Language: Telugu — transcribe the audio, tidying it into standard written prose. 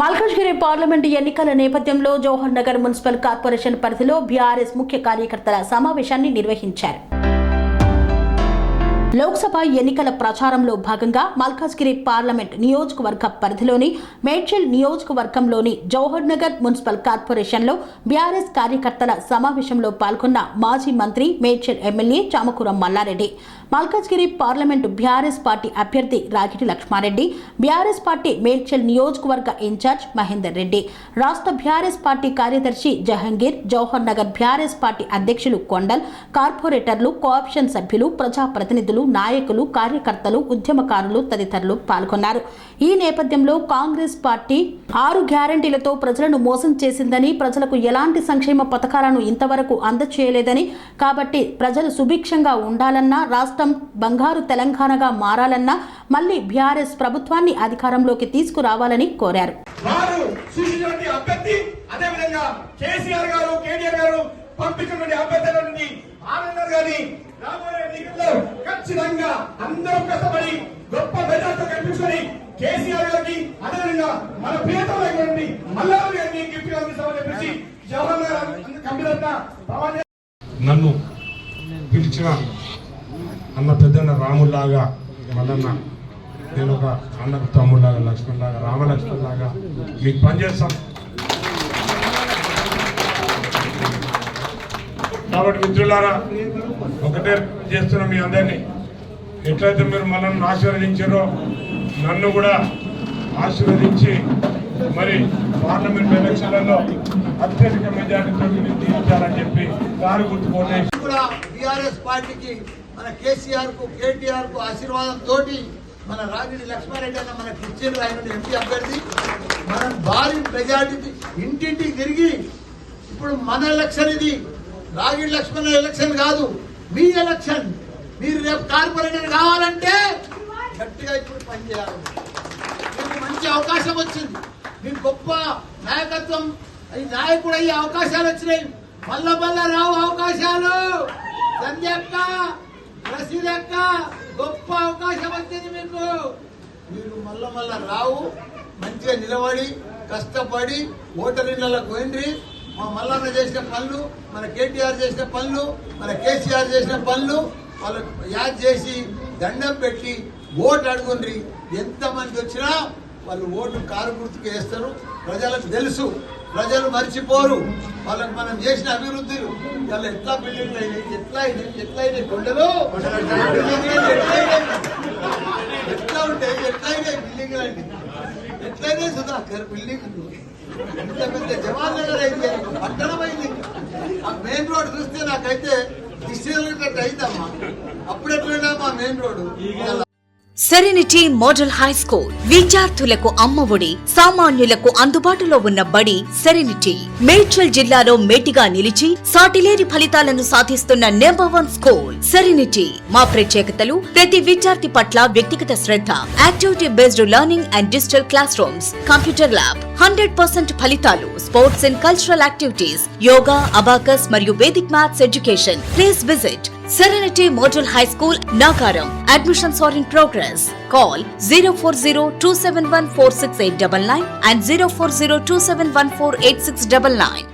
మల్కాజ్గిరి పార్లమెంటు ఎన్నికల నేపథ్యంలో జవహర్ నగర్ మున్సిపల్ కార్పొరేషన్ పరిధిలో బీఆర్ఎస్ ముఖ్య కార్యకర్తల సమావేశాన్ని నిర్వహించారు. లోక్సభ ఎన్నికల ప్రచారంలో భాగంగా మల్కాజ్గిరి పార్లమెంట్ నియోజకవర్గ పరిధిలోని మేడ్చల్ నియోజకవర్గంలోని జవహర్ నగర్ మున్సిపల్ కార్పొరేషన్లో బీఆర్ఎస్ కార్యకర్తల సమావేశంలో పాల్గొన్న మాజీ మంత్రి Medchal MLA Chamakura Mallareddy, Malkajgiri parliament BRS party అభ్యర్థి రాగిటి లక్ష్మారెడ్డి, బీఆర్ఎస్ పార్టీ మేడ్చల్ నియోజకవర్గ ఇన్ఛార్జ్ మహేందర్ రెడ్డి, రాష్ట్ర బీఆర్ఎస్ పార్టీ కార్యదర్శి జహంగీర్, జవహర్ నగర్ బీఆర్ఎస్ పార్టీ అధ్యక్షులు కొండల్, కార్పొరేటర్లు, కోఆప్షన్ సభ్యులు, ప్రజాప్రతినిధులు, నాయకులు, కార్యకర్తలు, ఉద్యమకారులు తదితరులు పాల్గొన్నారు. ఈ నేపథ్యంలో కాంగ్రెస్ పార్టీ 6 గ్యారంటీలతో ప్రజలను మోసం చేసిందని, ప్రజలకు ఎలాంటి సంక్షేమ పథకాలను ఇంతవరకు అందచేయలేదని, కాబట్టి ప్రజలు సుభిక్షంగా ఉండాలన్నా, రాష్ట్రం బంగారు తెలంగాణగా మారాలన్నా మళ్లీ బీఆర్ఎస్ ప్రభుత్వాన్ని అధికారంలోకి తీసుకురావాలని కోరారు. ఖచ్చితంగా అందరూ కష్టపడి గొప్ప మెజార్టీతో కనిపించుకొని కేసీఆర్ గారికి అదేవిధంగా మన ప్రియతమైనటువంటి మల్లారెడ్డి గారిని గిఫ్ట్ అందిస్తామని చెప్పేసి జవహర్ నగర్ కమిటీ నన్ను పిలిచిన అన్న పెద్దన్న రాముల్లాగా మల్లన్న, నేను ఒక అన్నకు తమ్ముళ్లాగా, లక్ష్మణ్ లాగా, రామలక్ష్మణ్ లాగా మీకు పనిచేస్తాం. కాబట్టి మిత్రులారా, ఒకటే చేస్తున్నాం మీ అందరినీ. ఎట్లయితే మీరు మనల్ని ఆశీర్వదించారో నన్ను కూడా ఆశీర్వదించి మరి పార్లమెంట్ ఎలక్షన్లలో అత్యధిక మెజార్టీతో తీర్చాలని చెప్పి దారి గుర్తుకోండి. బీఆర్ఎస్ పార్టీకి మన కేసీఆర్ కు, కేటీఆర్ కు ఆశీర్వాదంతో మన రాగిడి లక్ష్మారెడ్డి అన్న మనకి ఇచ్చిండ్రు. ఆయన ఎంపీ అభ్యర్థి. మనం భారీ మెజార్టీ ఇంటింటికి తిరిగి, ఇప్పుడు మన ఎలక్షన్ ఇది, రాగిడి లక్ష్మణ ఎలక్షన్ కాదు, మీ ఎలక్షన్. మీరు రేపు కార్పొరేటర్ కావాలంటే గట్టిగా ఇప్పుడు పనిచేయాలి. మీకు మంచి అవకాశం వచ్చింది, మీకు గొప్ప నాయకత్వం, నాయకుడు అయ్యే అవకాశాలు వచ్చినాయి. మళ్ళా రావు అవకాశాలు. సంధ్యక్క, రసీదక్క, గొప్ప అవకాశం వచ్చింది మీకు. మీరు మళ్ళా రావు. మంచిగా నిలబడి కష్టపడి ఓటర్లకు పోయిండ్రి. మా మల్లన్న చేసిన పనులు, మన కేటీఆర్ చేసిన పనులు, మన కేసీఆర్ చేసిన పనులు వాళ్ళకు యాద్ చేసి దండం పెట్టి ఓటు అడుగుండ్రి. ఎంతమంది వచ్చినా వాళ్ళు ఓటు కారు గుర్తుకు వేస్తారు. ప్రజలకు తెలుసు, ప్రజలు మర్చిపోరు. వాళ్ళకు మనం చేసిన అభివృద్ధులు వాళ్ళు ఎట్లా బిల్డింగ్లు అయినాయి, ఎట్లా అయినాయి కొండలు, ఎట్లా ఉంటాయి, ఎట్లయినాయి బిల్డింగ్లు అంటే, ఎట్లయినాయి సుధాకర్ బిల్డింగ్లు. ఇంత పెద్ద జవహర్ నగర్ అయితే పట్టణమైంది. ఆ మెయిన్ రోడ్ చూస్తే నాకైతే డిస్ట్రిక్ట్ అయితమ్మా. అప్పుడెట్లయినా మా main road. Serenity model high school విద్యార్థులకు అమ్మఒడి, సామాన్యులకు అందుబాటులో ఉన్న బడి సెరెనిటీ. మేడ్చల్ జిల్లాలో మేటిగా నిలిచి సాటిలేని ఫలితాలను సాధిస్తున్న నంబర్ 1 స్కూల్ సెరెనిటీ. మా ప్రత్యేకతలు: ప్రతి విద్యార్థి పట్ల వ్యక్తిగత శ్రద్ధ, activity based learning and digital classrooms, computer lab, 100% ఫలితాలు, sports and cultural activities, yoga, abacus మరియు Vedic maths education. Please visit Serenity Model High School, Nagaram. Admissions are in progress. Call 040-271-46899 and 040-271-48699.